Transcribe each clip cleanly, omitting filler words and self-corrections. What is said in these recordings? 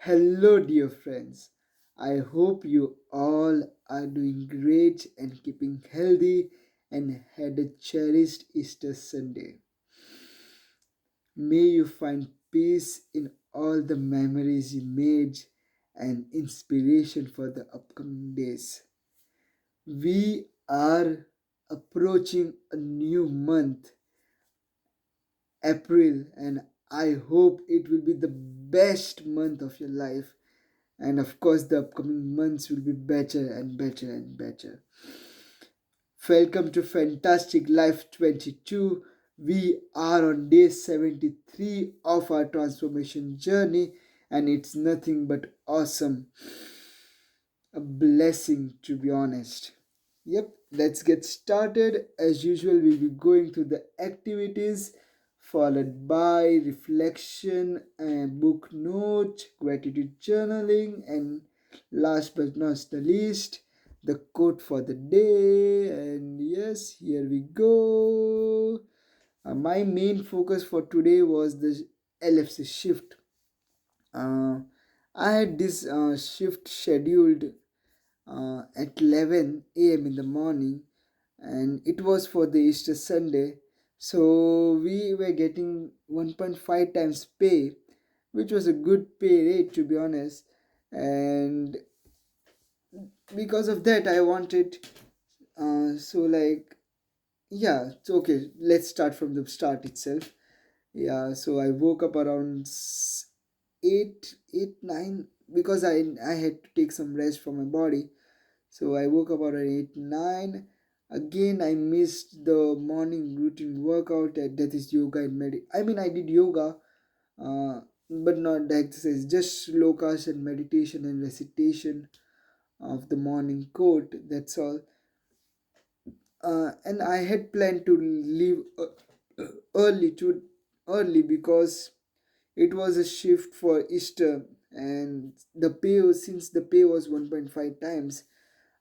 Hello, dear friends. I hope you all are doing great and keeping healthy and had a cherished Easter Sunday. May you find peace in all the memories you made and inspiration for the upcoming days. We are approaching a new month, April, and I hope it will be the best month of your life. And of course, the upcoming months will be better and better and better. Welcome to Fantastic Life 22. We are on day 73 of our transformation journey, and it's nothing but awesome. A blessing, to be honest. Yep, let's get started. As usual, we'll be going through the activities followed by reflection and book note, gratitude journaling, and last but not the least, the quote for the day. And yes, here we go. My main focus for today was the LFC shift. Uh, I had this shift scheduled at 11 a.m. in the morning, and it was for the Easter Sunday. So we were getting 1.5 times pay, which was a good pay rate, to be honest. And because of that, I wanted, yeah, it's okay. Let's start from the start itself. Yeah, so I woke up around 9 because I had to take some rest for my body. So I woke up around 8 9. Again, I missed the morning routine workout, that is yoga and I mean, I did yoga, but not the exercise, just slokas and meditation and recitation of the morning quote. That's all. And I had planned to leave early to early because it was a shift for Easter, and since the pay was 1.5 times,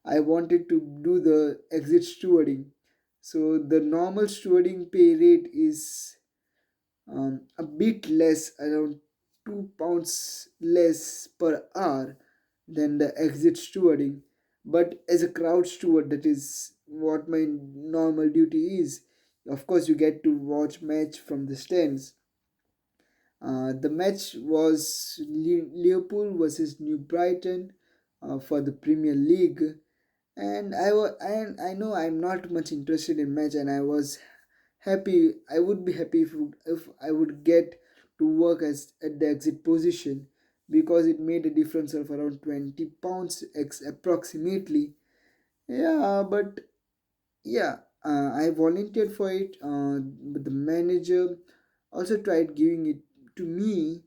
I wanted to do the exit stewarding. So the normal stewarding pay rate is a bit less, around £2 less per hour than the exit stewarding. But as a crowd steward, that is what my normal duty is. Of course, you get to watch match from the stands. The match was Liverpool versus New Brighton for the Premier League, and I know I'm not much interested in match, and I would be happy if I would get to work as at the exit position, because it made a difference of around £20 approximately. Yeah, but yeah, I volunteered for it, but the manager also tried giving it to me,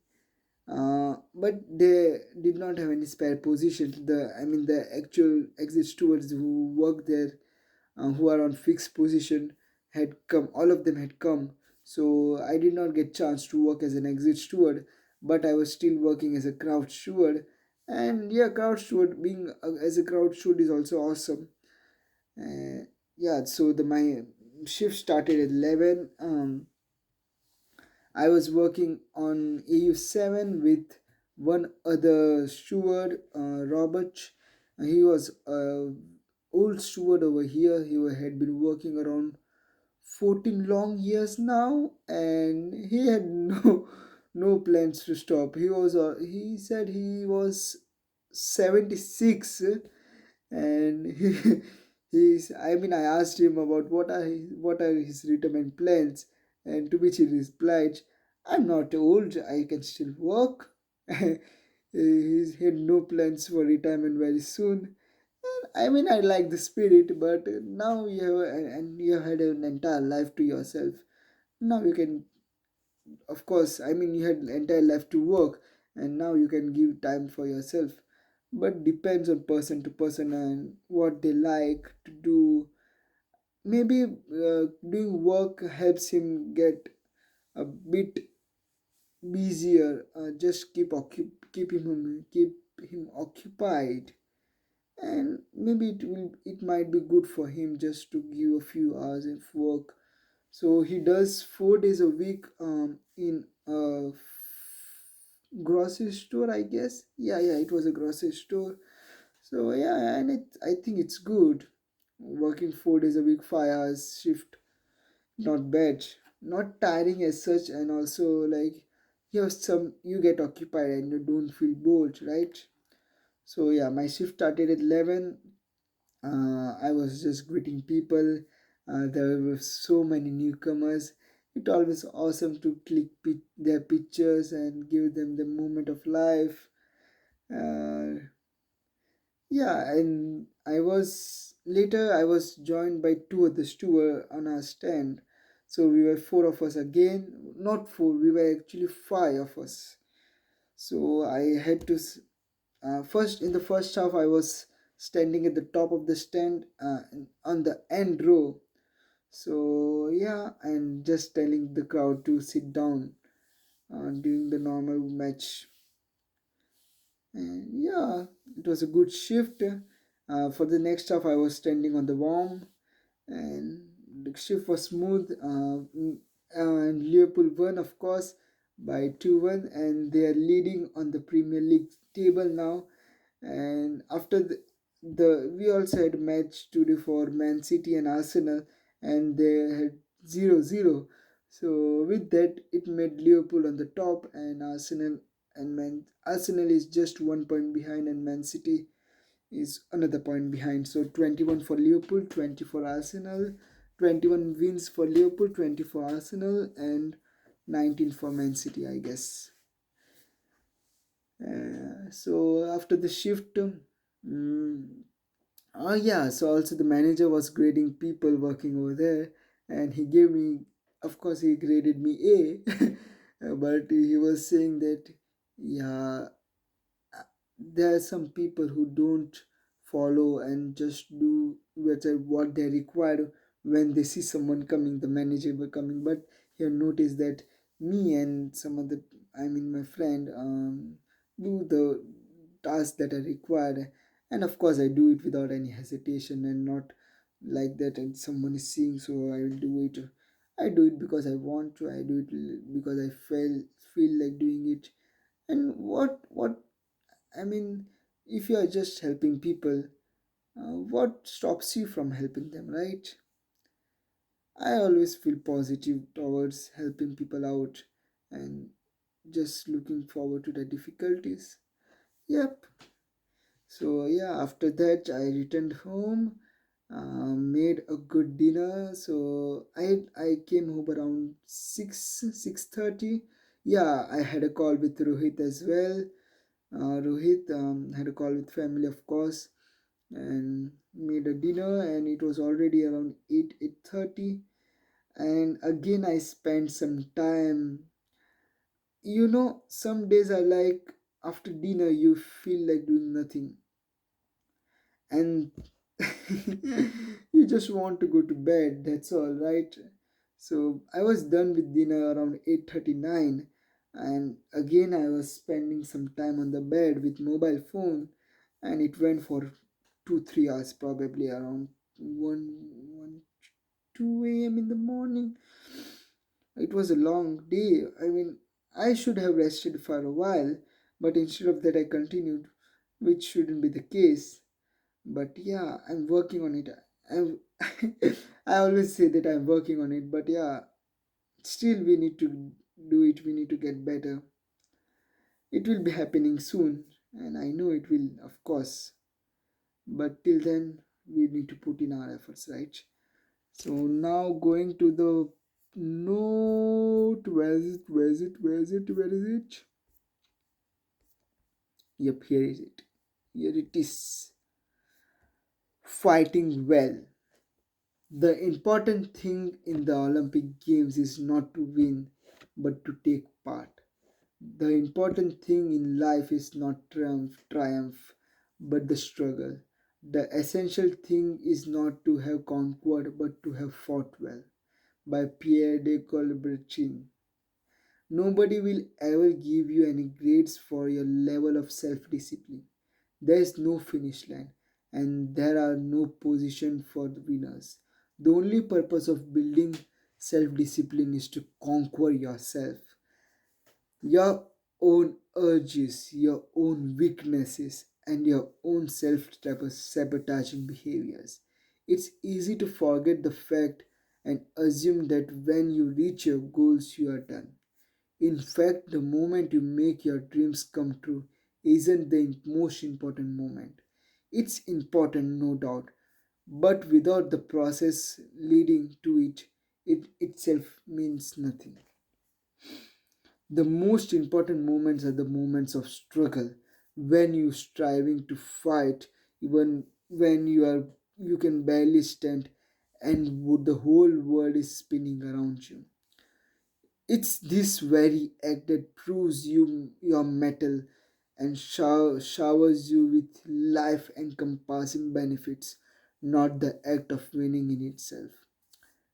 but they did not have any spare positions. The actual exit stewards who work there, who are on fixed position, had come. All of them had come, so I did not get chance to work as an exit steward. But I was still working as a crowd steward, and yeah, crowd steward being as a crowd steward is also awesome. Yeah, so the my shift started at 11. I was working on AU7 with one other steward, Robert. He was old steward over here. He had been working around 14 long years now, and he had no plans to stop. He said he was 76, and I asked him about what are his retirement plans, and to which he replied, "I'm not old, I can still work." He had no plans for retirement very soon. I like the spirit, but now you had an entire life to yourself. Now you can, of course, you had entire life to work, and now you can give time for yourself. But depends on person to person and what they like to do. Maybe doing work helps him get a bit busier. Just keep him occupied, and maybe it might be good for him just to give a few hours of work. So he does 4 days a week in a grocery store, I guess. Yeah, it was a grocery store. So yeah, and I think it's good. Working 4 days a week, 5 hours shift, not bad, not tiring as such, and also like you get occupied and you don't feel bored, right? So yeah, my shift started at 11. I was just greeting people. There were so many newcomers. It always awesome to click their pictures and give them the moment of life. Uh, yeah and I was joined by two others, two were on our stand. So we were four of us again, not four, we were actually five of us. So I had to first, in the first half, I was standing at the top of the stand, on the end row. So yeah, and just telling the crowd to sit down during the normal match. And yeah, it was a good shift. For the next half, I was standing on the warm, and the shift was smooth. And Liverpool won, of course, by 2-1, and they are leading on the Premier League table now. And after the we also had match today for Man City and Arsenal, and they had 0-0. So with that, it made Liverpool on the top, and Arsenal is just 1 point behind, and Man City is another point behind. So 21 for Liverpool, 20 for Arsenal, 21 wins for Liverpool, 20 for Arsenal, and 19 for Man City, I guess. So after the shift, yeah, so also the manager was grading people working over there, and he gave me, of course, he graded me A, but he was saying that, yeah, there are some people who don't follow and just do what they require when they see someone coming, the manager were coming. But he had noticed that me and some other, I mean my friend, do the tasks that are required, and of course I do it without any hesitation and not like that. And someone is seeing, so I will do it. I do it because I want to. I do it because I feel like doing it. And what I mean, if you are just helping people, what stops you from helping them, right? I always feel positive towards helping people out and just looking forward to the difficulties. Yep. So, yeah, after that, I returned home, made a good dinner. So, I came home around 6:30. Yeah, I had a call with Rohit as well. Rohit had a call with family, of course, and made a dinner, and it was already around 8:30. And again I spent some time. Some days are like, after dinner you feel like doing nothing, and you just want to go to bed, that's all, right? So I was done with dinner around 8:39, and again I was spending some time on the bed with mobile phone, and it went for 2 3 hours, probably around 1 2 a.m. in the morning. It was a long day. I mean, I should have rested for a while, but instead of that I continued, which shouldn't be the case. But yeah, I'm working on it. I'm I always say that I'm working on it, but yeah, still we need to do it. We need to get better. It will be happening soon, and I know it will, of course. But till then, we need to put in our efforts, right? So now going to the note. Where is it? Where is it? Where is it? Where is it? Yep, here is it. Here it is. Fighting well. The important thing in the Olympic Games is not to win, but to take part. The important thing in life is not triumph, but the struggle. The essential thing is not to have conquered, but to have fought well. By Pierre de Coubertin. Nobody will ever give you any grades for your level of self discipline. There is no finish line, and there are no position for the winners. The only purpose of building self discipline is to conquer yourself, your own urges, your own weaknesses, and your own self sabotaging behaviors. It's easy to forget the fact and assume that when you reach your goals, you are done. In fact, the moment you make your dreams come true isn't the most important moment. It's important, no doubt, but without the process leading to it, it itself means nothing. The most important moments are the moments of struggle, when you striving to fight, even when you can barely stand, and the whole world is spinning around you. It's this very act that proves your mettle and showers you with life encompassing benefits, not the act of winning in itself.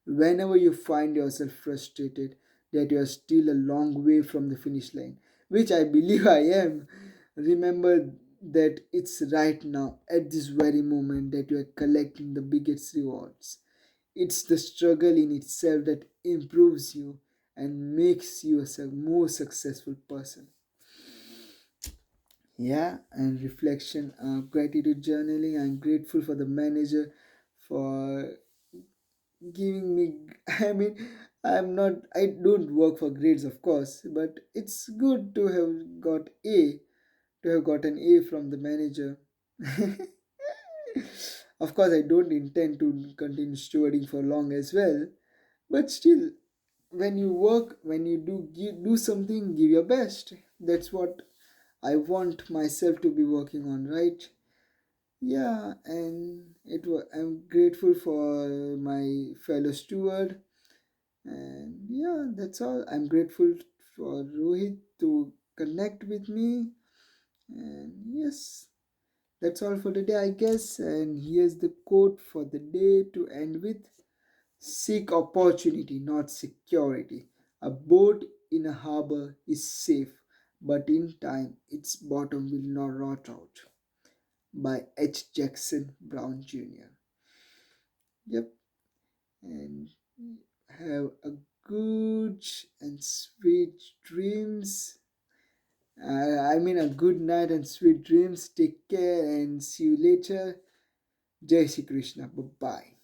Whenever you find yourself frustrated that you are still a long way from the finish line, which I believe I am, remember that it's right now, at this very moment, that you are collecting the biggest rewards. It's the struggle in itself that improves you and makes you a more successful person. Yeah, and reflection, gratitude journaling. I'm grateful for the manager for giving me. I mean, I don't work for grades, of course, but it's good to have gotten A from the manager. Of course, I don't intend to continue stewarding for long as well, but still, when you work, when you do something, give your best. That's what I want myself to be working on, right? Yeah, and I'm grateful for my fellow steward, and yeah, that's all. I'm grateful for Rohit to connect with me, and yes, that's all for today, I guess. And here's the quote for the day to end with: seek opportunity, not security. A boat in a harbor is safe, but in time its bottom will not rot out. By H. Jackson Brown Jr. Yep, and have a good and sweet dreams. I mean, a good night and sweet dreams. Take care and see you later. Jai Shri Krishna. Bye bye.